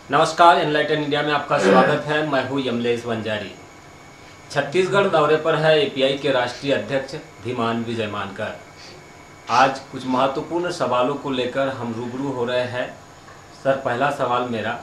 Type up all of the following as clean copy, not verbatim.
नमस्कार, enlighten India में आपका स्वागत है। मैं हूं यमलेश वंजारी। छत्तीसगढ़ दौरे पर है एपीआई के राष्ट्रीय अध्यक्ष धीमान विजय मानकर। आज कुछ महत्वपूर्ण सवालों को लेकर हम रूबरू हो रहे हैं। सर, पहला सवाल मेरा,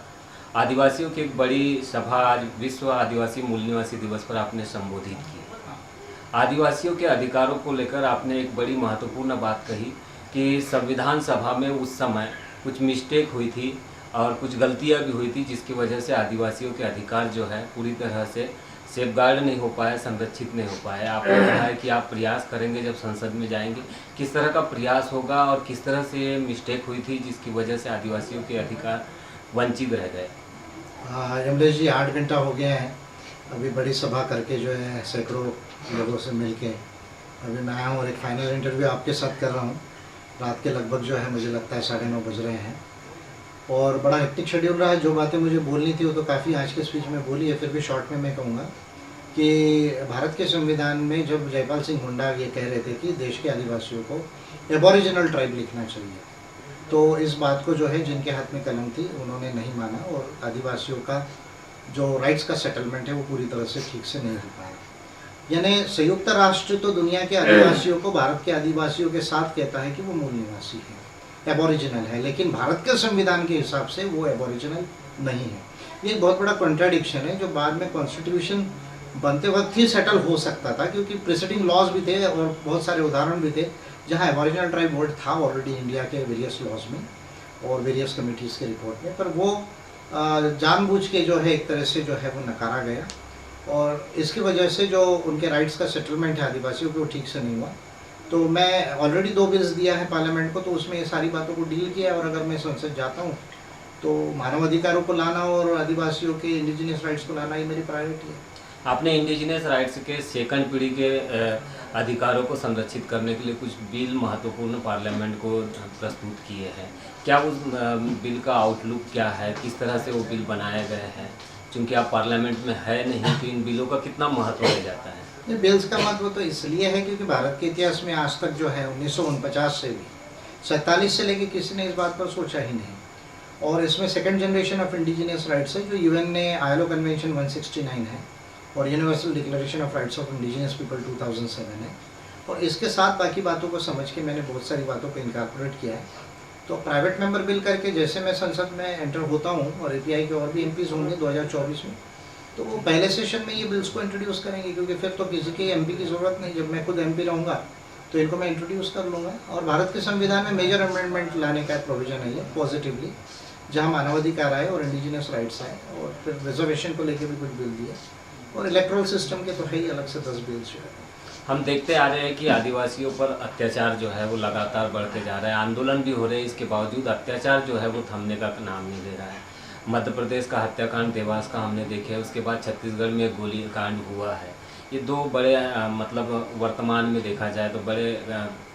आदिवासियों की एक बड़ी सभा आज विश्व आदिवासी मूल निवासी दिवस पर आपने संबोधित की। आदिवासियों के अधिकारों को लेकर आपने एक बड़ी महत्वपूर्ण बात कही कि संविधान सभा में उस समय कुछ मिस्टेक हुई थी और कुछ गलतियां भी हुई थी, जिसकी वजह से आदिवासियों के अधिकार जो है पूरी तरह से सेफगार्ड नहीं हो पाए, संरक्षित नहीं हो पाए। आपने कहा है कि आप प्रयास करेंगे जब संसद में जाएंगे। किस तरह का प्रयास होगा और किस तरह से ये मिस्टेक हुई थी जिसकी वजह से आदिवासियों के अधिकार वंचित रह गए? यमलेश जी, 8 घंटा हो गया है। अभी बड़ी सभा करके जो है सैकड़ों लोगों से मिल के अभी मैं आया हूँ और एक फाइनल इंटरव्यू आपके साथ कर रहा हूँ। रात के लगभग जो है मुझे लगता है 9:30 बज रहे हैं और बड़ा हेक्टिक शेड्यूल रहा है। जो बातें मुझे बोलनी थी वो तो काफ़ी आज के स्पीच में बोली है। फिर भी शॉर्ट में मैं कहूँगा कि भारत के संविधान में जब जयपाल सिंह हुड्डा ये कह रहे थे कि देश के आदिवासियों को एबोरिजिनल ट्राइब लिखना चाहिए, तो इस बात को जो है जिनके हाथ में कलम थी उन्होंने नहीं माना और आदिवासियों का जो राइट्स का सेटलमेंट है वो पूरी तरह से ठीक से नहीं हो पाया। यानी संयुक्त राष्ट्र तो दुनिया के आदिवासियों को भारत के आदिवासियों के साथ कहता है कि वो मूल निवासी है, एबोरिजिनल है, लेकिन भारत के संविधान के हिसाब से वो एबोरिजिनल नहीं है। ये एक बहुत बड़ा कॉन्ट्राडिक्शन है जो बाद में कॉन्स्टिट्यूशन बनते वक्त ही सेटल हो सकता था, क्योंकि प्रेसिडिंग लॉज भी थे और बहुत सारे उदाहरण भी थे जहाँ एबोरिजिनल ट्राइब वर्ड था ऑलरेडी इंडिया के वेरियस लॉज में और वेरियस कमिटीज़ के रिपोर्ट में, पर वो जानबूझ के जो है एक तरह से जो है वो नकारा गया और इसकी वजह से जो उनके राइट्स का सेटलमेंट है आदिवासियों को वो ठीक से नहीं हुआ। तो मैं ऑलरेडी 2 बिल्स दिया है पार्लियामेंट को, तो उसमें ये सारी बातों को डील किया है और अगर मैं संसद जाता हूँ तो मानव अधिकारों को लाना और आदिवासियों के इंडिजिनियस राइट्स को लाना ही मेरी प्रायोरिटी है। आपने इंडिजिनियस राइट्स के सेकंड पीढ़ी के अधिकारों को संरक्षित करने के लिए कुछ बिल महत्वपूर्ण पार्लियामेंट को प्रस्तुत किए हैं। क्या उस बिल का आउटलुक क्या है, किस तरह से वो बिल बनाए गए हैं? क्योंकि आप पार्लियामेंट में है नहीं, तो इन बिलों का कितना महत्व रह जाता है? ये बिल्स का महत्व तो इसलिए है क्योंकि भारत के इतिहास में आज तक जो है 1949 से भी 47 से लेके किसी ने इस बात पर सोचा ही नहीं और इसमें second generation of indigenous rights है जो यूएन ने आईएलओ कन्वेंशन 169 है और universal declaration of rights of indigenous people 2007 है और इसके साथ बाकी बातों को समझ के मैंने बहुत सारी बातों को इनकॉर्पोरेट किया है। तो प्राइवेट मेंबर बिल करके जैसे मैं संसद में एंटर होता हूँ और एपीआई के और भी एमपीज होंगे 2024 में, तो वो पहले सेशन में ये बिल्स को इंट्रोड्यूस करेंगे क्योंकि फिर तो किसी के एमपी की ज़रूरत नहीं। जब मैं खुद एमपी रहूँगा तो इनको मैं इंट्रोड्यूस कर लूँगा और भारत के संविधान में मेजर अमेंडमेंट लाने का प्रोविजन है ये पॉजिटिवली, जहाँ मानवाधिकार आए और इंडिजिनियस राइट्स आए और फिर रिजर्वेशन को लेकर भी कुछ बिल दिए और इलेक्ट्रल सिस्टम के तो है ही अलग से 10 बिल्स जो है। हम देखते आ रहे हैं कि आदिवासियों पर अत्याचार जो है वो लगातार बढ़ते जा रहा है, आंदोलन भी हो रहे हैं, इसके बावजूद अत्याचार जो है वो थमने का नाम नहीं ले रहा है। मध्य प्रदेश का हत्याकांड देवास का हमने देखे है, उसके बाद छत्तीसगढ़ में एक गोलीकांड हुआ है। ये 2 बड़े मतलब वर्तमान में देखा जाए तो बड़े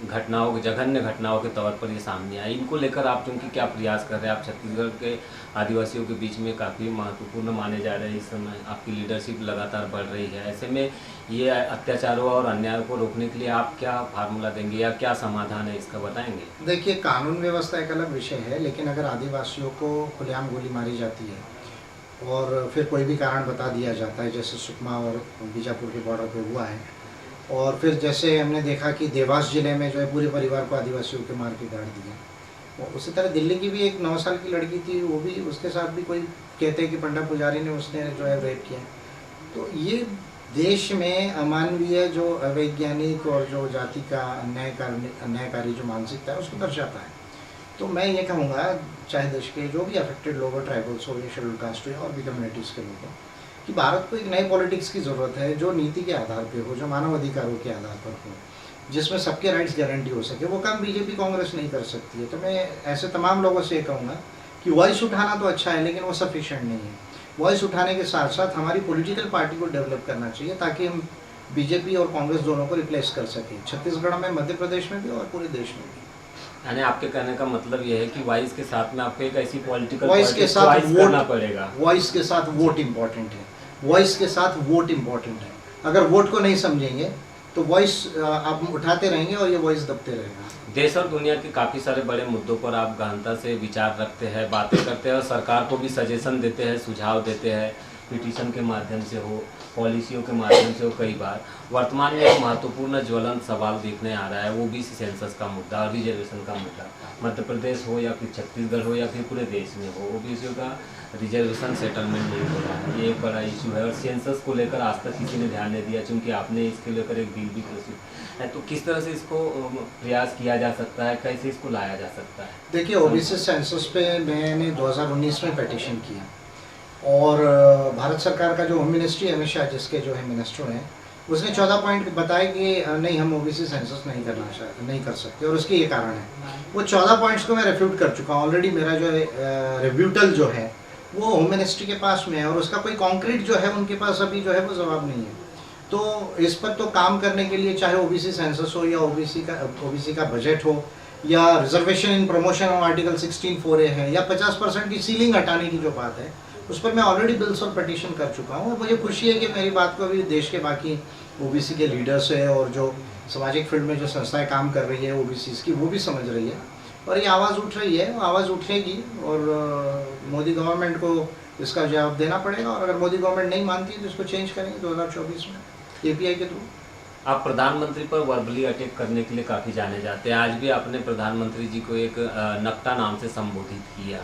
घटनाओं, जघन्य घटनाओं के तौर पर ये सामने आए। इनको लेकर आप क्योंकि क्या प्रयास कर रहे हैं? आप छत्तीसगढ़ के आदिवासियों के बीच में काफ़ी महत्वपूर्ण माने जा रहे हैं, इस समय आपकी लीडरशिप लगातार बढ़ रही है। ऐसे में ये अत्याचारों और अन्याय को रोकने के लिए आप क्या फार्मूला देंगे या क्या समाधान है, इसका बताएंगे? देखिए, कानून व्यवस्था एक अलग विषय है, लेकिन अगर आदिवासियों को खुलेआम गोली मारी जाती है और फिर कोई भी कारण बता दिया जाता है, जैसे सुकमा और बीजापुर के बॉर्डर पे हुआ है, और फिर जैसे हमने देखा कि देवास जिले में जो है पूरे परिवार को आदिवासियों के मार के गाड़ दिया, और उसी तरह दिल्ली की भी एक 9 साल की लड़की थी, वो भी उसके साथ भी कोई कहते हैं कि पंडा पुजारी ने उसने जो है रेप किया। तो ये देश में अमानवीय जो अवैज्ञानिक और जो जाति का अन्यायकारी जो मानसिकता है उसको दर्शाता है। तो मैं ये कहूँगा, चाहे देश के जो भी अफेक्टेड लोग हो, ट्राइबल्स हो या शेड्यूल कास्ट हो और भी कम्युनिटीज़ के लोग हो, कि भारत को एक नई पॉलिटिक्स की ज़रूरत है जो नीति के आधार पे हो, जो मानव अधिकारों के आधार पर हो, जिसमें सबके राइट्स गारंटी हो सके। वो काम बीजेपी कांग्रेस नहीं कर सकती है। तो मैं ऐसे तमाम लोगों से ये कहूँगा कि वॉइस उठाना तो अच्छा है, लेकिन वो सफिशिएंट नहीं है। वॉइस उठाने के साथ साथ हमारी पॉलिटिकल पार्टी को डेवलप करना चाहिए ताकि हम बीजेपी और कांग्रेस दोनों को रिप्लेस कर सकें, छत्तीसगढ़ में, मध्य प्रदेश में भी और पूरे देश में भी। यानी आपके कहने का मतलब ये है कि वॉइस के साथ में आपको एक ऐसी पॉलिटिकल वॉइस के साथ वोट करना पड़ेगा। वॉइस के साथ वोट इम्पॉर्टेंट है, वॉइस के साथ वोट इम्पॉर्टेंट है। अगर वोट को नहीं समझेंगे तो वॉइस आप उठाते रहेंगे और ये वॉइस दबते रहेगा। देश और दुनिया के काफ़ी सारे बड़े मुद्दों पर आप गहनता से विचार रखते हैं, बातें करते हैं और सरकार को भी सजेशन देते हैं, सुझाव देते हैं, पिटीशन के माध्यम से हो, पॉलिसियों के माध्यम से हो। कई बार वर्तमान में एक महत्वपूर्ण ज्वलंत सवाल देखने आ रहा है, वो भी सेंसस का मुद्दा और रिजर्वेशन का मुद्दा। मध्य प्रदेश हो या फिर छत्तीसगढ़ हो या फिर पूरे देश में हो, ओबीसी का रिजर्वेशन सेटलमेंट नहीं हो रहा है, ये एक बड़ा इशू है। और सेंसस को लेकर आज तक किसी ने ध्यान नहीं दिया, क्योंकि आपने इसके लेकर एक बिल भी प्रस्तुत है। तो किस तरह से इसको प्रयास किया जा सकता है, कैसे इसको लाया जा सकता है? देखिए, ओबीसी सेंसस पे मैंने 2019 में पिटीशन किया और भारत सरकार का जो होम मिनिस्ट्री अमित शाह जिसके जो है मिनिस्टर हैं, उसने 14 पॉइंट बताए कि नहीं, हम ओबीसी सेंसस नहीं कर सकते और उसके ये कारण है। वो 14 पॉइंट्स को मैं रिफ्यूट कर चुका हूँ ऑलरेडी। मेरा जो है रिव्यूटल जो है वो होम मिनिस्ट्री के पास में है और उसका कोई कॉन्क्रीट जो है उनके पास अभी जो है वो जवाब नहीं है। तो इस पर तो काम करने के लिए, चाहे ओबीसी सेंसस हो या ओबीसी का बजट हो या reservation in promotion of article 16(4)A है या 50% की सीलिंग हटाने की जो बात है, उस पर मैं ऑलरेडी बिल्स और पटिशन कर चुका हूँ। और मुझे खुशी है कि मेरी बात को अभी देश के बाकी ओबीसी के लीडर्स है और जो सामाजिक फील्ड में जो संस्थाएं काम कर रही है ओबीसी की, वो भी समझ रही है और ये आवाज़ उठ रही है, आवाज़ उठेगी और मोदी गवर्नमेंट को इसका जवाब देना पड़ेगा। और अगर मोदी गवर्नमेंट नहीं मानती है तो इसको चेंज करेंगे 2024 में एपीआई के थ्रू। आप प्रधानमंत्री पर वर्बली अटैक करने के लिए काफ़ी जाने जाते हैं। आज भी आपने प्रधानमंत्री जी को एक नक्ता नाम से संबोधित किया,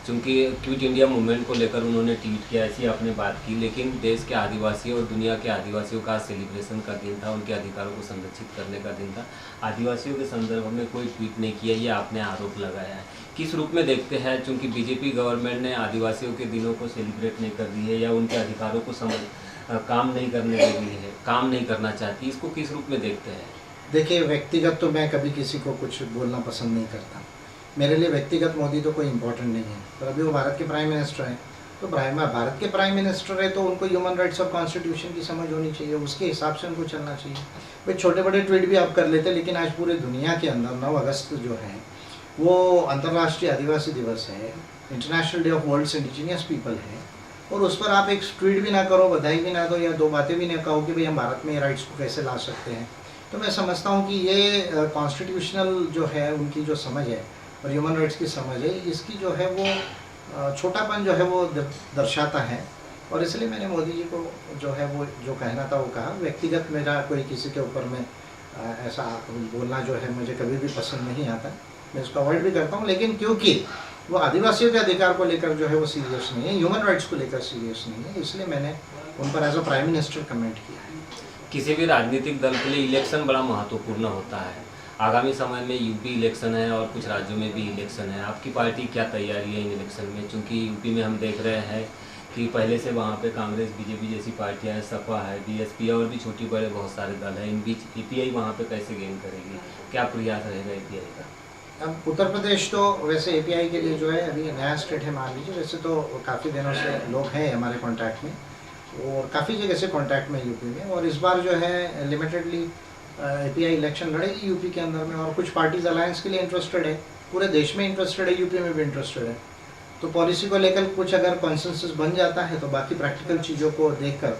क्योंकि क्विट इंडिया मूवमेंट को लेकर उन्होंने ट्वीट किया, ऐसी आपने बात की। लेकिन देश के आदिवासियों और दुनिया के आदिवासियों का सेलिब्रेशन का दिन था, उनके अधिकारों को संरक्षित करने का दिन था। आदिवासियों के संदर्भ में कोई ट्वीट नहीं किया, ये आपने आरोप लगाया है। किस रूप में देखते हैं, चूँकि बीजेपी गवर्नमेंट ने आदिवासियों के दिनों को सेलिब्रेट नहीं कर रही है या उनके अधिकारों को काम नहीं करने दे रही है, काम नहीं करना चाहती, इसको किस रूप में देखते हैं? देखिए, व्यक्तिगत तो मैं कभी किसी को कुछ बोलना पसंद नहीं करता। मेरे लिए व्यक्तिगत मोदी तो कोई इम्पोर्टेंट नहीं है, पर अभी वो भारत के प्राइम मिनिस्टर हैं, तो भारत के प्राइम मिनिस्टर है तो उनको ह्यूमन राइट्स और कॉन्स्टिट्यूशन की समझ होनी चाहिए, उसके हिसाब से उनको चलना चाहिए। भाई छोटे बड़े ट्वीट भी आप कर लेते, लेकिन आज पूरे दुनिया के अंदर 9 अगस्त जो है वो अंतर्राष्ट्रीय आदिवासी दिवस है, international day of world's indigenous people है, और उस पर आप एक ट्वीट भी ना करो, बधाई भी ना दो या 2 बातें भी ना कहो कि भाई हम भारत में राइट्स को कैसे ला सकते हैं। तो मैं समझता हूँ कि ये कॉन्स्टिट्यूशनल जो है उनकी जो समझ है और ह्यूमन राइट्स की समझ है, इसकी जो है वो छोटापन जो है वो दर्शाता है। और इसलिए मैंने मोदी जी को जो है वो जो कहना था वो कहा। व्यक्तिगत मेरा कोई किसी के ऊपर में ऐसा बोलना जो है मुझे कभी भी पसंद नहीं आता, मैं इसको अवॉइड भी करता हूँ। लेकिन क्योंकि वो आदिवासियों के अधिकार को लेकर जो है वो सीरियस नहीं है, ह्यूमन राइट्स को लेकर सीरियस नहीं है, इसलिए मैंने उन पर as a prime minister comment किया है। किसी भी राजनीतिक दल के लिए इलेक्शन बड़ा महत्वपूर्ण होता है। आगामी समय में यूपी इलेक्शन है और कुछ राज्यों में भी इलेक्शन है। आपकी पार्टी क्या तैयारी है इन इलेक्शन में? क्योंकि यूपी में हम देख रहे हैं कि पहले से वहाँ पे कांग्रेस, बीजेपी जैसी पार्टियाँ हैं, सपा है, बीएसपी और भी छोटी बड़े बहुत सारे दल हैं। इन बीच एपीआई वहाँ पे कैसे गेन करेगी? क्या प्रयास रहेगा एपीआई का? अब उत्तर प्रदेश तो वैसे एपीआई के लिए जो है अभी नया स्टेट है मान लीजिए। वैसे तो काफ़ी दिनों से लोग हैं हमारे कॉन्टैक्ट में और काफ़ी जगह से कॉन्टैक्ट में यूपी में, और इस बार जो है लिमिटेडली एपीआई इलेक्शन लड़ेगी यूपी के अंदर में। और कुछ पार्टीज अलायंस के लिए इंटरेस्टेड है, पूरे देश में इंटरेस्टेड है, यूपी में भी इंटरेस्टेड है। तो पॉलिसी को लेकर कुछ अगर कॉन्सेंसस बन जाता है तो बाकी प्रैक्टिकल चीज़ों को देखकर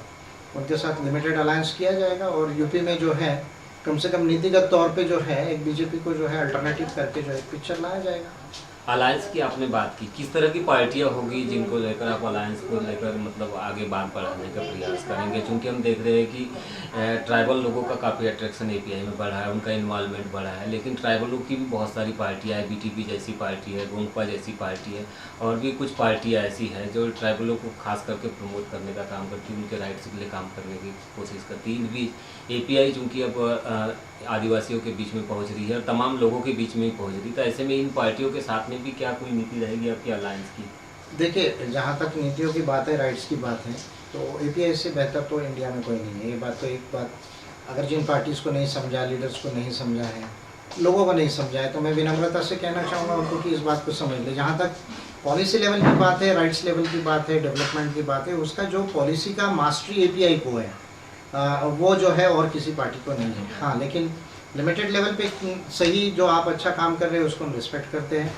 उनके साथ लिमिटेड अलायंस किया जाएगा। और यूपी में जो है कम से कम नीतिगत तौर पे जो है एक बीजेपी को जो है अल्टरनेटिव करके जो एक पिक्चर लाया जाएगा। अलायंस की आपने बात की, किस तरह की पार्टियां होगी जिनको लेकर आप अलायंस को लेकर मतलब आगे बात बढ़ाने का प्रयास करेंगे? क्योंकि हम देख रहे हैं कि ट्राइबल लोगों का काफ़ी अट्रैक्शन एपीआई में बढ़ा है, उनका इन्वॉल्वमेंट बढ़ा है। लेकिन ट्राइबलों की भी बहुत सारी पार्टियां है, बीटीपी जैसी पार्टी है, गोंगपा जैसी पार्टी है, और भी कुछ पार्टियां ऐसी हैं जो ट्राइबलों को खास करके प्रमोट करने का काम करती है, उनके राइट्स के लिए काम करने की कोशिश करती है। इन बीच एपीआई चूँकि अब आदिवासियों के बीच में पहुंच रही है और तमाम लोगों के बीच में ही पहुंच रही है, तो ऐसे में इन पार्टियों के साथ में भी क्या कोई नीति रहेगी आपकी अलायंस की? देखिए, जहाँ तक नीतियों की बात है, राइट्स की बात है, तो एपीआई से बेहतर तो इंडिया में कोई नहीं है। ये बात तो एक बात, अगर जिन पार्टीज़ को नहीं समझा, लीडर्स को नहीं समझा है, लोगों को नहीं समझा है, तो मैं विनम्रता से कहना चाहूँगा उनको कि इस बात को समझ ले। जहाँ तक पॉलिसी लेवल की बात है, राइट्स लेवल की बात है, डेवलपमेंट की बात है, उसका जो पॉलिसी का मास्टरी एपीआई को है वो जो है और किसी पार्टी को नहीं है। हाँ, लेकिन लिमिटेड लेवल पे सही जो आप अच्छा काम कर रहे हैं उसको हम रिस्पेक्ट करते हैं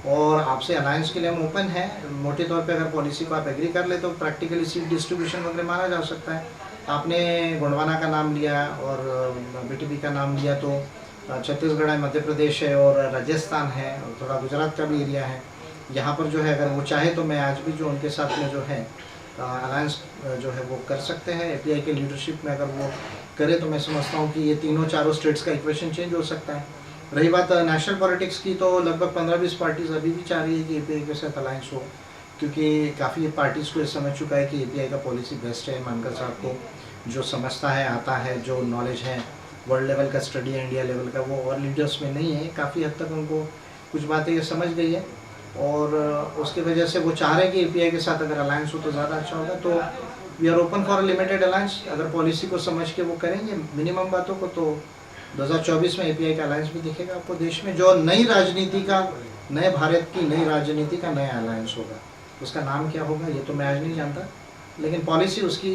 और आपसे अलायंस के लिए हम ओपन हैं। मोटे तौर पे अगर पॉलिसी को आप एग्री कर ले तो प्रैक्टिकली सीट डिस्ट्रीब्यूशन वगैरह माना जा सकता है। आपने गोंडवाना का नाम लिया और बीटीपी का नाम लिया, तो छत्तीसगढ़ है, मध्य प्रदेश है और राजस्थान है और थोड़ा गुजरात का भी एरिया है। यहाँ पर जो है अगर वो चाहे तो मैं आज भी जो उनके साथ में जो है अलायंस जो है वो कर सकते हैं। एपीआई के लीडरशिप में अगर वो करे तो मैं समझता हूँ कि ये तीनों चारों स्टेट्स का इक्वेशन चेंज हो सकता है। रही बात नेशनल पॉलिटिक्स की, तो लगभग 15-20 पार्टीज अभी भी चाह रही है कि एपीआई के साथ अलायंस हो, क्योंकि काफ़ी पार्टीज़ को ये समझ चुका है कि एपीआई का पॉलिसी बेस्ट है। मानकर साहब को जो समझता है, आता है, जो नॉलेज है, वर्ल्ड लेवल का स्टडी है, इंडिया लेवल का, वो और लीडर्स में नहीं है। काफ़ी हद तक उनको कुछ बातें ये समझ गई है और उसकी वजह से वो चाह रहे हैं कि एपीआई के साथ अगर अलायंस हो तो ज़्यादा अच्छा होगा। तो we are open for limited alliance. अगर पॉलिसी को समझ के वो करेंगे मिनिमम बातों को, तो 2024 में एपीआई का अलायंस भी दिखेगा आपको देश में। जो नई राजनीति का, नए भारत की नई राजनीति का नया अलायंस होगा, उसका नाम क्या होगा ये तो मैं आज नहीं जानता, लेकिन पॉलिसी उसकी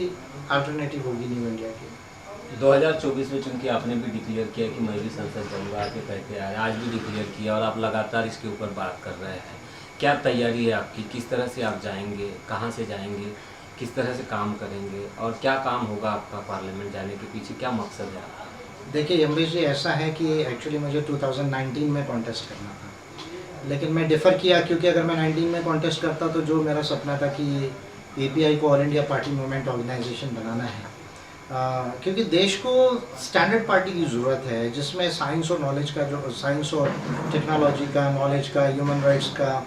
अल्टरनेटिव होगी न्यू इंडिया की। 2024 में चूंकि आपने भी डिक्लेयर किया कि मैं भी संसद जाऊंगा, आगे कहते आए, आज भी डिक्लेयर किया और आप लगातार इसके ऊपर बात कर रहे हैं। क्या तैयारी है आपकी? किस तरह से आप जाएंगे, कहाँ से जाएंगे, किस तरह से काम करेंगे और क्या काम होगा आपका पार्लियामेंट जाने के पीछे, क्या मकसद है आपका? देखिए यमरेश जी, ऐसा है कि एक्चुअली मुझे 2019 में कॉन्टेस्ट करना था, लेकिन मैं डिफ़र किया, क्योंकि अगर मैं 19 में कॉन्टेस्ट करता तो जो मेरा सपना था कि एपीआई को all India party movement organisation बनाना है, क्योंकि देश को स्टैंडर्ड पार्टी की ज़रूरत है जिसमें साइंस और नॉलेज का, जो साइंस और टेक्नोलॉजी का, नॉलेज का, ह्यूमन राइट्स का,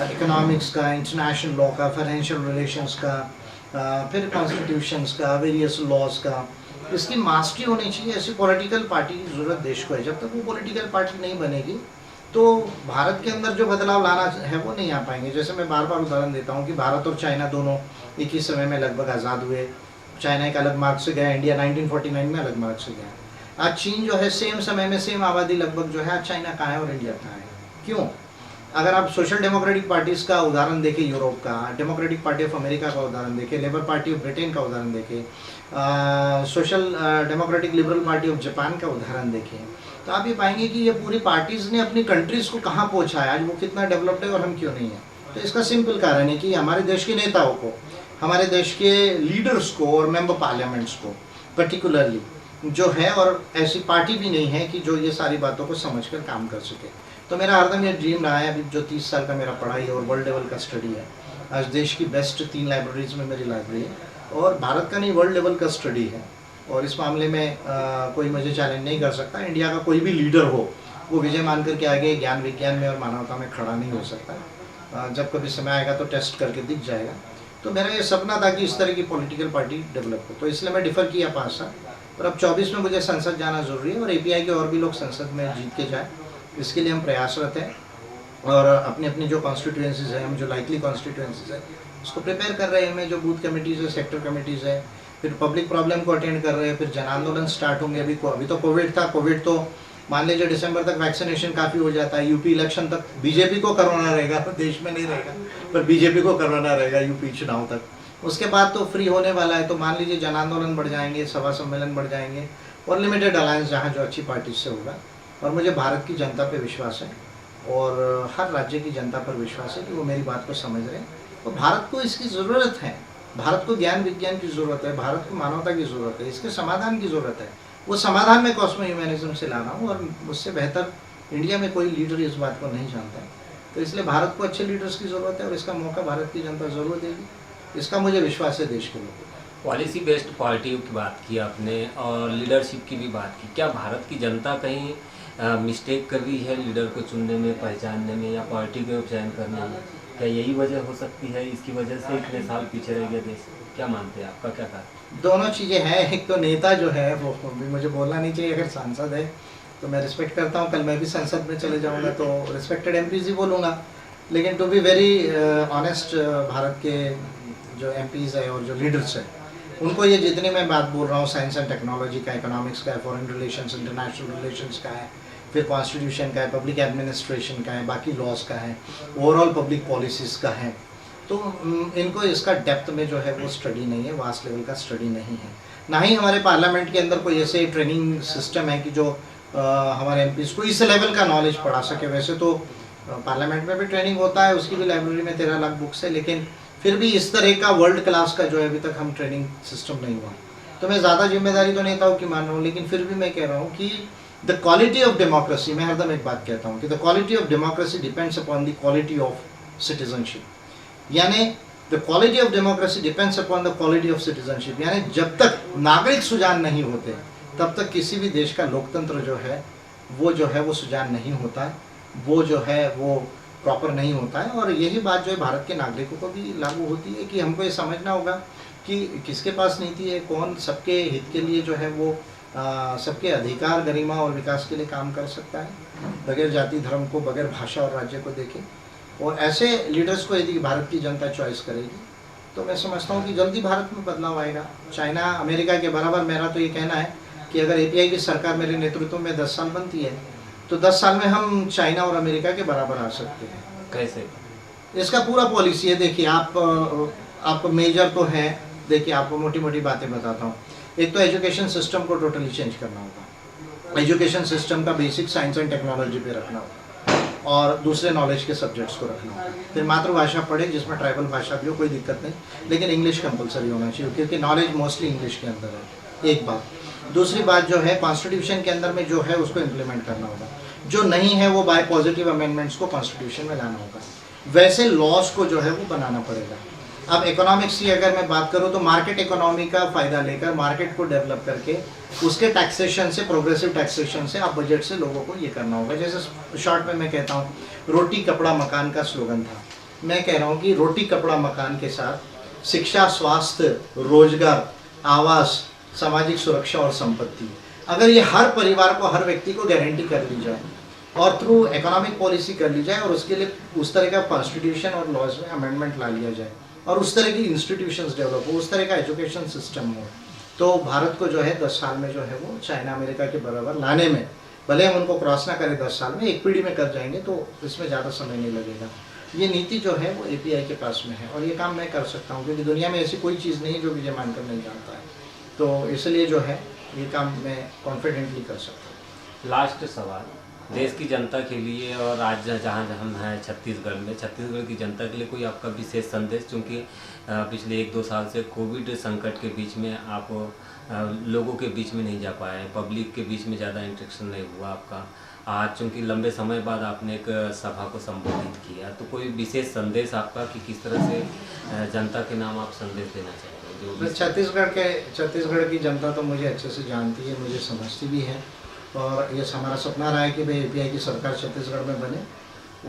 इकोनॉमिक्स का, इंटरनेशनल लॉ का, फाइनेंशियल रिलेशंस का, फिर कॉन्स्टिट्यूशंस का, वेरियस लॉज का, इसकी मास्टरी होनी चाहिए। ऐसी पॉलिटिकल पार्टी की ज़रूरत देश को है। जब तक वो पॉलिटिकल पार्टी नहीं बनेगी तो भारत के अंदर जो बदलाव लाना है वो नहीं आ पाएंगे। जैसे मैं बार बार उदाहरण देता हूँ कि भारत और चाइना दोनों एक ही समय में लगभग आज़ाद हुए। चाइना एक अलग मार्ग से गया, इंडिया 1949 में अलग मार्ग से गया। आज चीन जो है सेम समय में सेम आबादी लगभग जो है, आज चाइना कहाँ है और इंडिया कहाँ है? क्यों? अगर आप सोशल डेमोक्रेटिक पार्टीज़ का उदाहरण देखें, यूरोप का, डेमोक्रेटिक पार्टी ऑफ अमेरिका का उदाहरण देखें, लेबर पार्टी ऑफ ब्रिटेन का उदाहरण देखें, social democratic liberal party of Japan का उदाहरण देखें, तो आप ये पाएंगे कि ये पूरी पार्टीज़ ने अपनी कंट्रीज़ को कहाँ पहुँचा है, आज वो कितना डेवलप्ड है और हम क्यों नहीं है। तो इसका सिंपल कारण है कि हमारे देश के नेताओं को, हमारे देश के लीडर्स को और मेंबर पार्लियामेंट्स को पर्टिकुलरली जो है, और ऐसी पार्टी भी नहीं है कि जो ये सारी बातों को समझकर काम कर सके। तो मेरा हरदम ये ड्रीम रहा है, अभी जो 30 साल का मेरा पढ़ाई और वर्ल्ड लेवल का स्टडी है, आज देश की बेस्ट 3 लाइब्रेरीज में मेरी लाइब्रेरी है और भारत का नहीं वर्ल्ड लेवल का स्टडी है। और इस मामले में कोई मुझे चैलेंज नहीं कर सकता। इंडिया का कोई भी लीडर हो वो विजय मानकर के आगे ज्ञान विज्ञान में और मानवता में खड़ा नहीं हो सकता। जब कभी समय आएगा तो टेस्ट करके दिख जाएगा। तो मेरा ये सपना था कि इस तरह की पॉलिटिकल पार्टी डेवलप हो, तो इसलिए मैं डिफ़र किया 5 साल और अब 24 में मुझे संसद जाना ज़रूरी है और एपीआई के और भी लोग संसद में जीत के जाए, इसके लिए हम प्रयासरत हैं। और अपनी अपनी जो कॉन्स्टिट्यूएंसीज़ हैं, हम जो लाइकली कॉन्स्टिट्यूएंसीज़ है उसको प्रिपेयर कर रहे हैं। हमें जो बूथ कमेटीज़ है, सेक्टर कमेटीज़ है, फिर पब्लिक प्रॉब्लम को अटेंड कर रहे हैं, फिर जन आंदोलन स्टार्ट होंगे। अभी तो कोविड था, कोविड तो मान लीजिए दिसंबर तक वैक्सीनेशन काफ़ी हो जाता है। यूपी इलेक्शन तक बीजेपी को कोरोना रहेगा, देश में नहीं रहेगा, पर बीजेपी को कोरोना रहेगा यूपी चुनाव तक। उसके बाद तो फ्री होने वाला है, तो मान लीजिए जन आंदोलन बढ़ जाएंगे, सभा सम्मेलन बढ़ जाएंगे और लिमिटेड अलायंस जहाँ जो अच्छी पार्टी से होगा। और मुझे भारत की जनता पे विश्वास है और हर राज्य की जनता पर विश्वास है कि वो मेरी बात को समझ रहे हैं। तो भारत को इसकी ज़रूरत है, भारत को ज्ञान विज्ञान की ज़रूरत है, भारत को मानवता की ज़रूरत है, इसके समाधान की ज़रूरत है। वो समाधान में कॉस्मो ह्यूमैनिज्म से ला रहा हूँ और मुझसे बेहतर इंडिया में कोई लीडर इस बात को नहीं जानता है। तो इसलिए भारत को अच्छे लीडर्स की ज़रूरत है और इसका मौका भारत की जनता ज़रूर देगी, इसका मुझे विश्वास है देश के लोगों को। पॉलिसी बेस्ड पार्टी की बात की आपने और लीडरशिप की भी बात की। क्या भारत की जनता कहीं मिस्टेक कर रही है लीडर को चुनने में, पहचानने में या पार्टी को चयन करने में? क्या यही वजह हो सकती है, इसकी वजह से इतने साल पीछे रह गया देश? क्या मानते हैं, आपका क्या कहना? दोनों चीज़ें हैं। एक तो नेता जो है वो भी मुझे बोलना नहीं चाहिए, अगर सांसद है तो मैं रिस्पेक्ट करता हूँ। कल मैं भी संसद में चले जाऊँगा तो रिस्पेक्टेड एमपीज़ ही बोलूँगा, लेकिन to be very honest, Bharat के जो एमपीज़ है और जो लीडर्स हैं उनको ये जितनी मैं बात बोल रहा हूँ, साइंस एंड टेक्नोलॉजी का, इकोनॉमिक्स का है, फॉरेन रिलेशंस, इंटरनेशनल रिलेशंस का है, फिर कॉन्स्टिट्यूशन का है, पब्लिक एडमिनिस्ट्रेशन का है, बाकी लॉज का है, ओवरऑल पब्लिक पॉलिसीज़ का है, तो इनको इसका डेप्थ में जो है वो स्टडी नहीं है, वास्ट लेवल का स्टडी नहीं है। ना ही हमारे पार्लियामेंट के अंदर कोई ऐसे ट्रेनिंग सिस्टम है कि जो हमारे एमपीज़ को इस लेवल का नॉलेज पढ़ा सके। वैसे तो पार्लियामेंट में भी ट्रेनिंग होता है, उसकी भी लाइब्रेरी में 13 लाख बुक्स है, लेकिन फिर भी इस तरह का वर्ल्ड क्लास का जो है अभी तक हम ट्रेनिंग सिस्टम नहीं हुआ। तो मैं ज़्यादा जिम्मेदारी तो नेताओं की मान रहा हूँ, लेकिन फिर भी मैं कह रहा हूँ कि द क्वालिटी ऑफ डेमोक्रेसी, मैं हरदम एक बात कहता हूँ कि the quality of democracy depends upon the quality of citizenship. यानी the quality of democracy depends upon the quality of citizenship. यानी जब तक नागरिक सुजान नहीं होते तब तक किसी भी देश का लोकतंत्र जो है वो सुजान नहीं होता है, वो जो है वो प्रॉपर नहीं होता है। और यही बात जो है भारत के नागरिकों को भी लागू होती है कि हमको ये समझना होगा कि किसके पास नीति है, कौन सबके हित के लिए जो है वो सबके अधिकार, गरिमा और विकास के लिए काम कर सकता है, बगैर जाति धर्म को, बगैर भाषा और राज्य को देखे। और ऐसे लीडर्स को यदि भारत की जनता चॉइस करेगी तो मैं समझता हूँ कि जल्दी भारत में बदलाव आएगा। चाइना अमेरिका के बराबर मेरा तो ये कहना है कि अगर एपीआई की सरकार मेरे नेतृत्व में 10 साल बनती है तो 10 साल में हम चाइना और अमेरिका के बराबर आ सकते हैं। कैसे? इसका पूरा पॉलिसी है। देखिए आप मेजर तो हैं, देखिए आपको मोटी मोटी बातें बताता हूँ। एक तो एजुकेशन सिस्टम को टोटली चेंज करना होगा, एजुकेशन सिस्टम का बेसिक साइंस एंड टेक्नोलॉजी पे रखना होगा और दूसरे नॉलेज के सब्जेक्ट्स को रखना होगा। फिर मातृभाषा पढ़े जिसमें ट्राइबल भाषा भी हो, कोई दिक्कत नहीं, लेकिन इंग्लिश कंपलसरी होना चाहिए क्योंकि नॉलेज मोस्टली इंग्लिश के अंदर है, एक बात। दूसरी बात जो है कॉन्स्टिट्यूशन के अंदर में जो है उसको इम्प्लीमेंट करना होगा, जो नहीं है वो बाय पॉजिटिव अमेंडमेंट्स को कॉन्स्टिट्यूशन में लाना होगा। वैसे लॉज को जो है वो बनाना पड़ेगा। अब इकोनॉमिक्स की अगर मैं बात करूँ तो मार्केट इकोनॉमी का फ़ायदा लेकर मार्केट को डेवलप करके उसके टैक्सेशन से, प्रोग्रेसिव टैक्सेशन से, आप बजट से लोगों को ये करना होगा। जैसे शॉर्ट में मैं कहता हूँ रोटी कपड़ा मकान का स्लोगन था, मैं कह रहा हूँ कि रोटी कपड़ा मकान के साथ शिक्षा, स्वास्थ्य, रोजगार, आवास, सामाजिक सुरक्षा और संपत्ति, अगर ये हर परिवार को, हर व्यक्ति को गारंटी कर ली जाए और थ्रू इकोनॉमिक पॉलिसी कर ली जाए और उसके लिए उस तरह का कॉन्स्टिट्यूशन और लॉज में अमेंडमेंट ला लिया जाए और उस तरह की इंस्टीट्यूशंस डेवलप हो, उस तरह का एजुकेशन सिस्टम हो, तो भारत को जो है 10 साल में जो है वो चाइना अमेरिका के बराबर लाने में, भले हम उनको क्रॉस ना करें 10 साल में, एक पीढ़ी में कर जाएंगे तो इसमें ज़्यादा समय नहीं लगेगा। ये नीति जो है वो एपीआई के पास में है और ये काम मैं कर सकता हूँ क्योंकि दुनिया में ऐसी कोई चीज़ नहीं जो विजय मानकर नहीं जानता है, तो इसलिए जो है ये काम मैं कॉन्फिडेंटली कर सकता हूँ। लास्ट सवाल, देश की जनता के लिए और आज जहाँ हम हैं छत्तीसगढ़ में, छत्तीसगढ़ की जनता के लिए कोई आपका विशेष संदेश, क्योंकि पिछले 1-2 साल से कोविड संकट के बीच में आप लोगों के बीच में नहीं जा पाए, पब्लिक के बीच में ज़्यादा इंटरेक्शन नहीं हुआ आपका। आज चूँकि लंबे समय बाद आपने एक सभा को संबोधित किया, तो कोई विशेष संदेश आपका कि किस तरह से जनता के नाम आप संदेश देना चाहते हो? जो छत्तीसगढ़ की जनता तो मुझे अच्छे से जानती है, मुझे समझती भी है और ये हमारा सपना रहा है कि भाई एपीआई की सरकार छत्तीसगढ़ में बने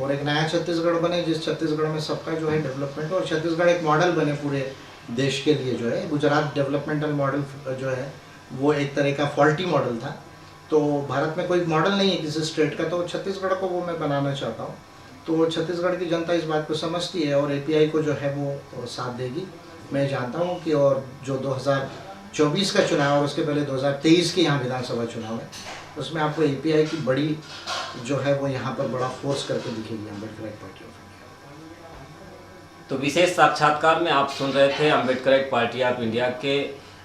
और एक नया छत्तीसगढ़ बने जिस छत्तीसगढ़ में सबका जो है डेवलपमेंट, और छत्तीसगढ़ एक मॉडल बने पूरे देश के लिए। जो है गुजरात डेवलपमेंटल मॉडल जो है वो एक तरह का फॉल्टी मॉडल था, तो भारत में कोई मॉडल नहीं है किसी स्टेट का, तो छत्तीसगढ़ को वो मैं बनाना चाहता हूँ। तो छत्तीसगढ़ की जनता इस बात को समझती है और एपीआई को जो है वो साथ देगी, मैं जानता हूँ कि। और जो 2024 का चुनाव और उसके पहले 2023 के यहाँ विधानसभा चुनाव है, उसमें आपको एपीआई की बड़ी जो है वो यहाँ पर बड़ा फोर्स करके दिखेगी अम्बेडकर पार्टी ऑफ इंडिया। तो विशेष साक्षात्कार में आप सुन रहे थे अम्बेडकर पार्टी ऑफ इंडिया के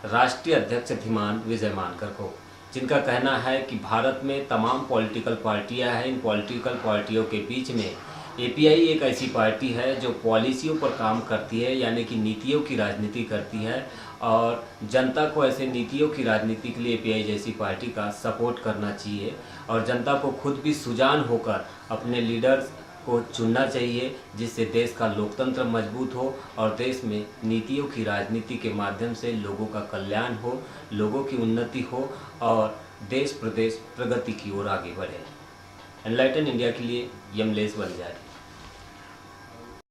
राष्ट्रीय अध्यक्ष धीमान विजय मानकर को, जिनका कहना है कि भारत में तमाम पॉलिटिकल पार्टियां हैं, इन पॉलिटिकल पार्टियों के बीच में एपीआई एक ऐसी पार्टी है जो पॉलिसियों पर काम करती है, यानी कि नीतियों की राजनीति करती है और जनता को ऐसे नीतियों की राजनीति के लिए एपीआई जैसी पार्टी का सपोर्ट करना चाहिए और जनता को खुद भी सुजान होकर अपने लीडर्स को चुनना चाहिए, जिससे देश का लोकतंत्र मजबूत हो और देश में नीतियों की राजनीति के माध्यम से लोगों का कल्याण हो, लोगों की उन्नति हो और देश प्रदेश प्रगति की ओर आगे बढ़े। एनलाइटन इंडिया के लिए यमलेश वंजारी।